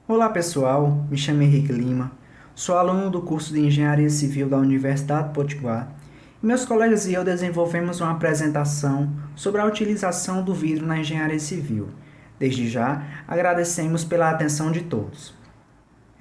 Olá pessoal, me chamo Henrique Lima, sou aluno do curso de Engenharia Civil da Universidade Potiguar e meus colegas e eu desenvolvemos uma apresentação sobre a utilização do vidro na engenharia civil. Desde já, agradecemos pela atenção de todos.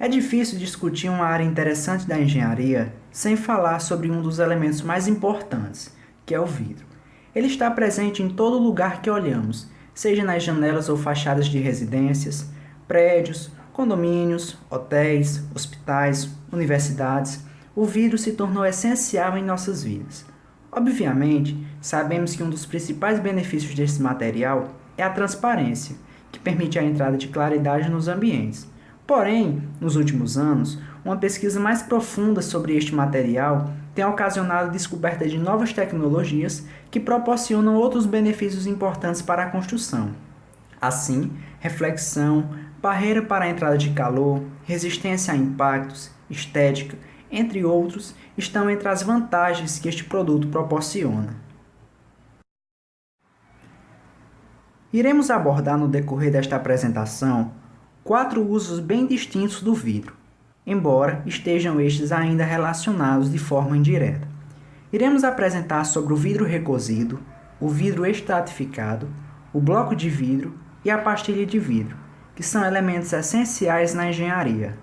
É difícil discutir uma área interessante da engenharia sem falar sobre um dos elementos mais importantes, que é o vidro. Ele está presente em todo lugar que olhamos, seja nas janelas ou fachadas de residências, prédios, condomínios, hotéis, hospitais, universidades. O vidro se tornou essencial em nossas vidas. Obviamente, sabemos que um dos principais benefícios desse material é a transparência, que permite a entrada de claridade nos ambientes. Porém, nos últimos anos, uma pesquisa mais profunda sobre este material tem ocasionado a descoberta de novas tecnologias que proporcionam outros benefícios importantes para a construção. Assim, reflexão, barreira para a entrada de calor, resistência a impactos, estética, entre outros, estão entre as vantagens que este produto proporciona. Iremos abordar no decorrer desta apresentação 4 usos bem distintos do vidro, embora estejam estes ainda relacionados de forma indireta. Iremos apresentar sobre o vidro recozido, o vidro estratificado, o bloco de vidro e a pastilha de vidro, que são elementos essenciais na engenharia.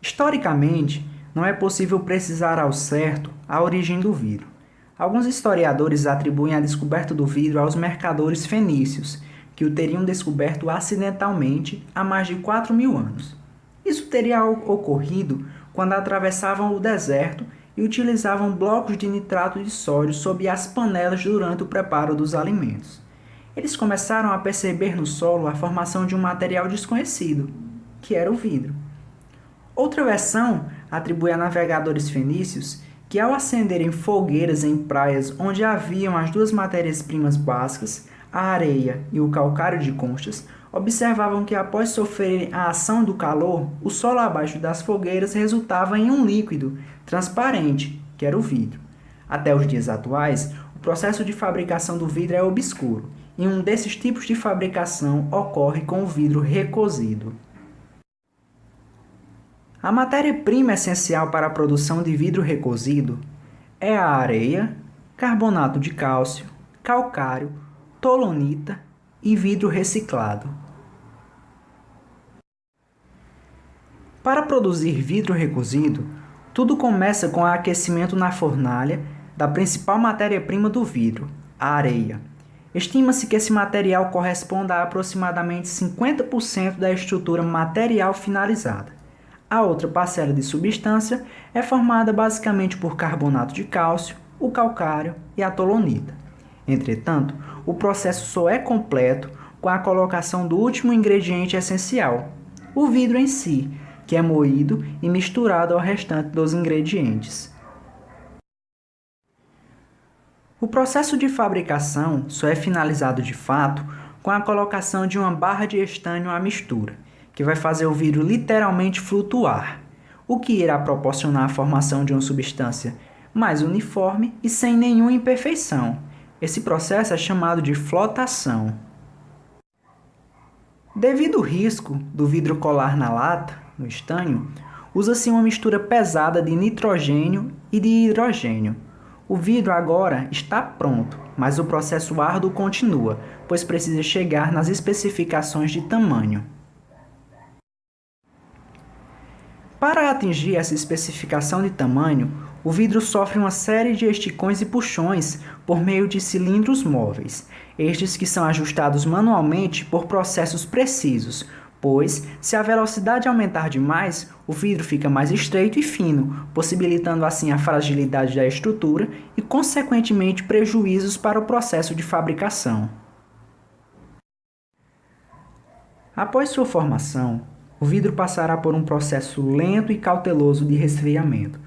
Historicamente, não é possível precisar ao certo a origem do vidro. Alguns historiadores atribuem a descoberta do vidro aos mercadores fenícios, que o teriam descoberto acidentalmente há mais de 4.000 anos. Isso teria ocorrido quando atravessavam o deserto e utilizavam blocos de nitrato de sódio sob as panelas durante o preparo dos alimentos. Eles começaram a perceber no solo a formação de um material desconhecido, que era o vidro. Outra versão atribui a navegadores fenícios que, ao acenderem fogueiras em praias onde haviam as duas matérias-primas básicas, a areia e o calcário de conchas, observavam que, após sofrerem a ação do calor, o solo abaixo das fogueiras resultava em um líquido transparente, que era o vidro. Até os dias atuais, o processo de fabricação do vidro é obscuro, e um desses tipos de fabricação ocorre com o vidro recozido. A matéria-prima essencial para a produção de vidro recozido é a areia, carbonato de cálcio, calcário, tolonita e vidro reciclado. Para produzir vidro recozido, tudo começa com o aquecimento na fornalha da principal matéria-prima do vidro, a areia. Estima-se que esse material corresponda a aproximadamente 50% da estrutura material finalizada. A outra parcela de substância é formada basicamente por carbonato de cálcio, o calcário e a tolonita. Entretanto, o processo só é completo com a colocação do último ingrediente essencial, o vidro em si, que é moído e misturado ao restante dos ingredientes. O processo de fabricação só é finalizado de fato com a colocação de uma barra de estânio à mistura, que vai fazer o vidro literalmente flutuar, o que irá proporcionar a formação de uma substância mais uniforme e sem nenhuma imperfeição. Esse processo é chamado de flotação. Devido ao risco do vidro colar na lata, no estânio, usa-se uma mistura pesada de nitrogênio e de hidrogênio. O vidro agora está pronto, mas o processo árduo continua, pois precisa chegar nas especificações de tamanho. Para atingir essa especificação de tamanho, o vidro sofre uma série de esticões e puxões por meio de cilindros móveis, estes que são ajustados manualmente por processos precisos, pois, se a velocidade aumentar demais, o vidro fica mais estreito e fino, possibilitando assim a fragilidade da estrutura e, consequentemente, prejuízos para o processo de fabricação. Após sua formação, o vidro passará por um processo lento e cauteloso de resfriamento,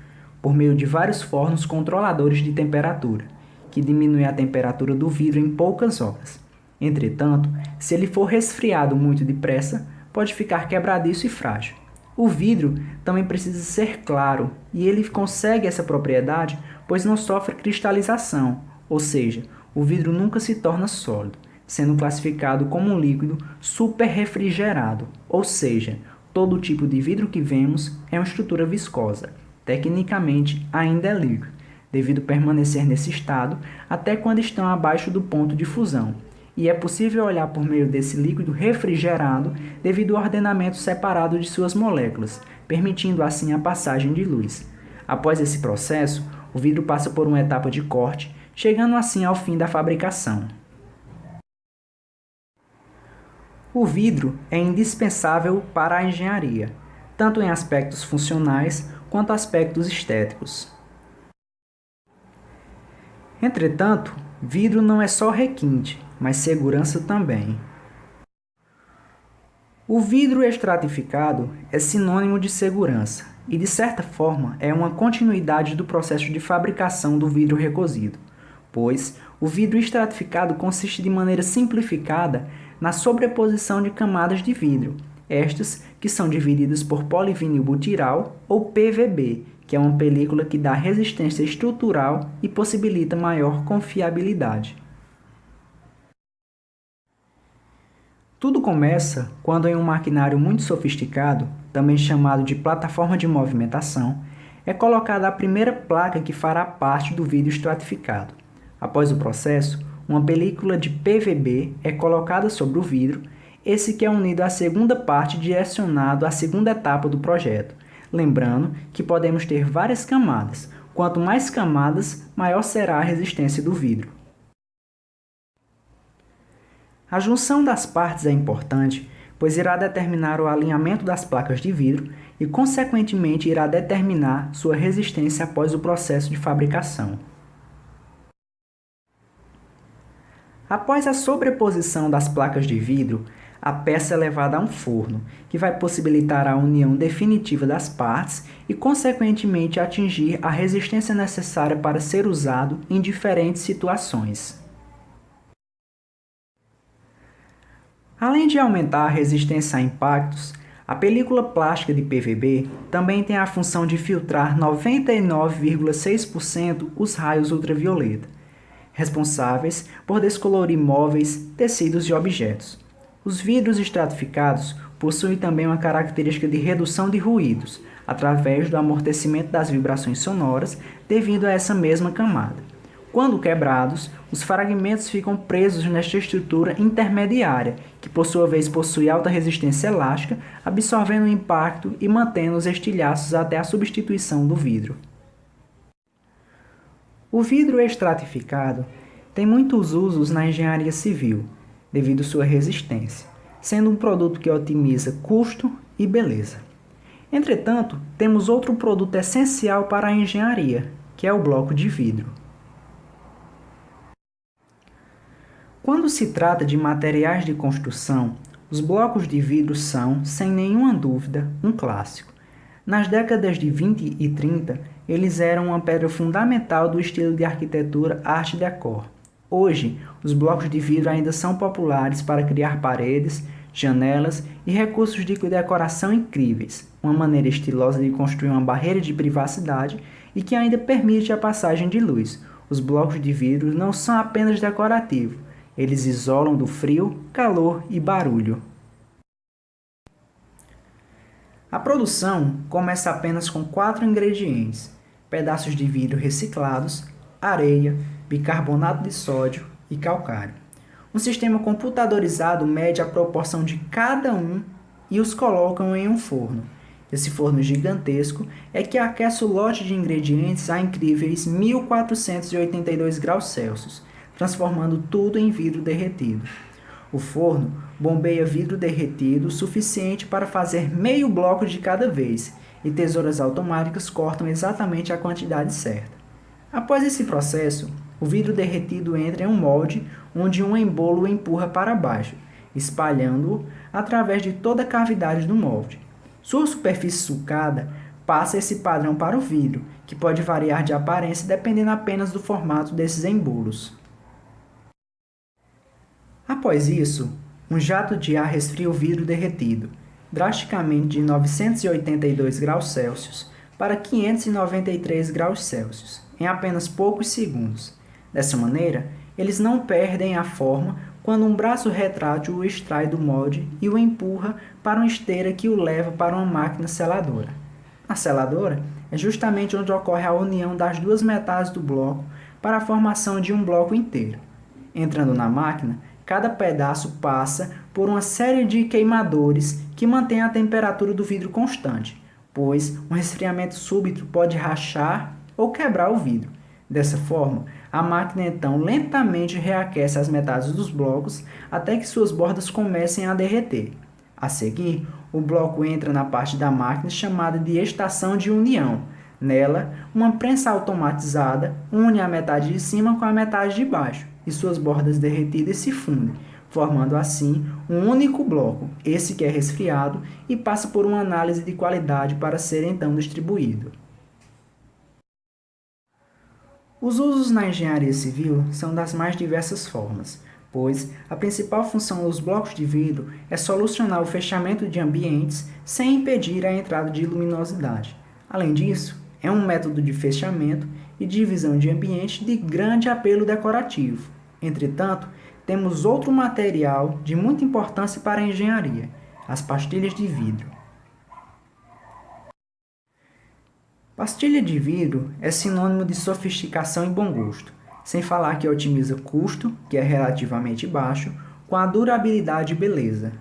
por meio de vários fornos controladores de temperatura, que diminuem a temperatura do vidro em poucas horas. Entretanto, se ele for resfriado muito depressa, pode ficar quebradiço e frágil. O vidro também precisa ser claro, e ele consegue essa propriedade pois não sofre cristalização, ou seja, o vidro nunca se torna sólido. sendo classificado como um líquido superrefrigerado, ou seja, todo tipo de vidro que vemos é uma estrutura viscosa. Tecnicamente, ainda é líquido, devido permanecer nesse estado até quando estão abaixo do ponto de fusão. E é possível olhar por meio desse líquido refrigerado devido ao ordenamento separado de suas moléculas, permitindo assim a passagem de luz. Após esse processo, o vidro passa por uma etapa de corte, chegando assim ao fim da fabricação. O vidro é indispensável para a engenharia, tanto em aspectos funcionais quanto aspectos estéticos. Entretanto, vidro não é só requinte, mas segurança também. O vidro estratificado é sinônimo de segurança e, de certa forma, é uma continuidade do processo de fabricação do vidro recozido, pois o vidro estratificado consiste de maneira simplificada na sobreposição de camadas de vidro, estas que são divididas por polivinilbutiral ou PVB, que é uma película que dá resistência estrutural e possibilita maior confiabilidade. Tudo começa quando em um maquinário muito sofisticado, também chamado de plataforma de movimentação, é colocada a primeira placa que fará parte do vidro estratificado. Após o processo, uma película de PVB é colocada sobre o vidro, esse que é unido à segunda parte direcionado à segunda etapa do projeto. Lembrando que podemos ter várias camadas. Quanto mais camadas, maior será a resistência do vidro. A junção das partes é importante, pois irá determinar o alinhamento das placas de vidro e, consequentemente, irá determinar sua resistência após o processo de fabricação. Após a sobreposição das placas de vidro, a peça é levada a um forno, que vai possibilitar a união definitiva das partes e, consequentemente, atingir a resistência necessária para ser usado em diferentes situações. Além de aumentar a resistência a impactos, a película plástica de PVB também tem a função de filtrar 99,6% os raios ultravioleta, responsáveis por descolorir móveis, tecidos e objetos. Os vidros estratificados possuem também uma característica de redução de ruídos, através do amortecimento das vibrações sonoras devido a essa mesma camada. Quando quebrados, os fragmentos ficam presos nesta estrutura intermediária, que por sua vez possui alta resistência elástica, absorvendo o impacto e mantendo os estilhaços até a substituição do vidro. O vidro estratificado tem muitos usos na engenharia civil, devido à sua resistência, sendo um produto que otimiza custo e beleza. Entretanto, temos outro produto essencial para a engenharia, que é o bloco de vidro. Quando se trata de materiais de construção, os blocos de vidro são, sem nenhuma dúvida, um clássico. Nas décadas de 20 e 30, eles eram uma pedra fundamental do estilo de arquitetura Art Deco. Hoje, os blocos de vidro ainda são populares para criar paredes, janelas e recursos de decoração incríveis, uma maneira estilosa de construir uma barreira de privacidade e que ainda permite a passagem de luz. Os blocos de vidro não são apenas decorativos, eles isolam do frio, calor e barulho. A produção começa apenas com 4 ingredientes: pedaços de vidro reciclados, areia, bicarbonato de sódio e calcário. Um sistema computadorizado mede a proporção de cada um e os colocam em um forno. Esse forno gigantesco é que aquece o lote de ingredientes a incríveis 1482 graus Celsius, transformando tudo em vidro derretido. O forno bombeia vidro derretido o suficiente para fazer meio bloco de cada vez, e tesouras automáticas cortam exatamente a quantidade certa. Após esse processo, o vidro derretido entra em um molde onde um embolo o empurra para baixo, espalhando-o através de toda a cavidade do molde. Sua superfície sulcada passa esse padrão para o vidro, que pode variar de aparência dependendo apenas do formato desses embolos. Após isso, um jato de ar resfria o vidro derretido, drasticamente de 982 graus Celsius para 593 graus Celsius, em apenas poucos segundos. Dessa maneira, eles não perdem a forma quando um braço retrátil o extrai do molde e o empurra para uma esteira que o leva para uma máquina seladora. A seladora é justamente onde ocorre a união das duas metades do bloco para a formação de um bloco inteiro. Entrando na máquina, cada pedaço passa por uma série de queimadores que mantêm a temperatura do vidro constante, pois um resfriamento súbito pode rachar ou quebrar o vidro. Dessa forma, a máquina então lentamente reaquece as metades dos blocos até que suas bordas comecem a derreter. A seguir, o bloco entra na parte da máquina chamada de estação de união. Nela, uma prensa automatizada une a metade de cima com a metade de baixo e suas bordas derretidas se fundem, formando assim um único bloco, esse que é resfriado e passa por uma análise de qualidade para ser então distribuído. Os usos na engenharia civil são das mais diversas formas, pois a principal função dos blocos de vidro é solucionar o fechamento de ambientes sem impedir a entrada de luminosidade. Além disso, é um método de fechamento e divisão de ambiente de grande apelo decorativo. Entretanto, temos outro material de muita importância para a engenharia, as pastilhas de vidro. Pastilha de vidro é sinônimo de sofisticação e bom gosto, sem falar que otimiza custo, que é relativamente baixo, com a durabilidade e beleza.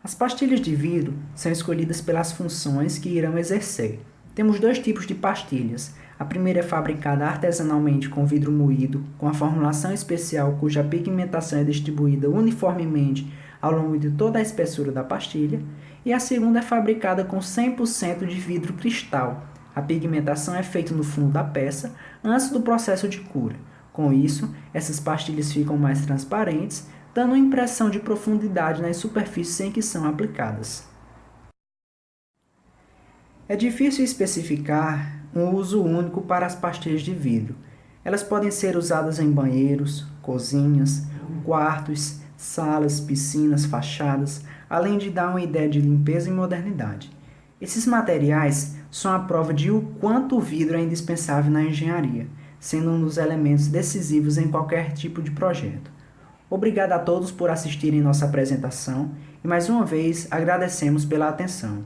As pastilhas de vidro são escolhidas pelas funções que irão exercer. Temos dois tipos de pastilhas. A primeira é fabricada artesanalmente com vidro moído, com a formulação especial cuja pigmentação é distribuída uniformemente ao longo de toda a espessura da pastilha, e a segunda é fabricada com 100% de vidro cristal. A pigmentação é feita no fundo da peça antes do processo de cura. Com isso, essas pastilhas ficam mais transparentes, dando uma impressão de profundidade nas superfícies em que são aplicadas. É difícil especificar um uso único para as pastilhas de vidro. Elas podem ser usadas em banheiros, cozinhas, quartos, salas, piscinas, fachadas, além de dar uma ideia de limpeza e modernidade. Esses materiais são a prova de o quanto o vidro é indispensável na engenharia, sendo um dos elementos decisivos em qualquer tipo de projeto. Obrigado a todos por assistirem nossa apresentação e mais uma vez agradecemos pela atenção.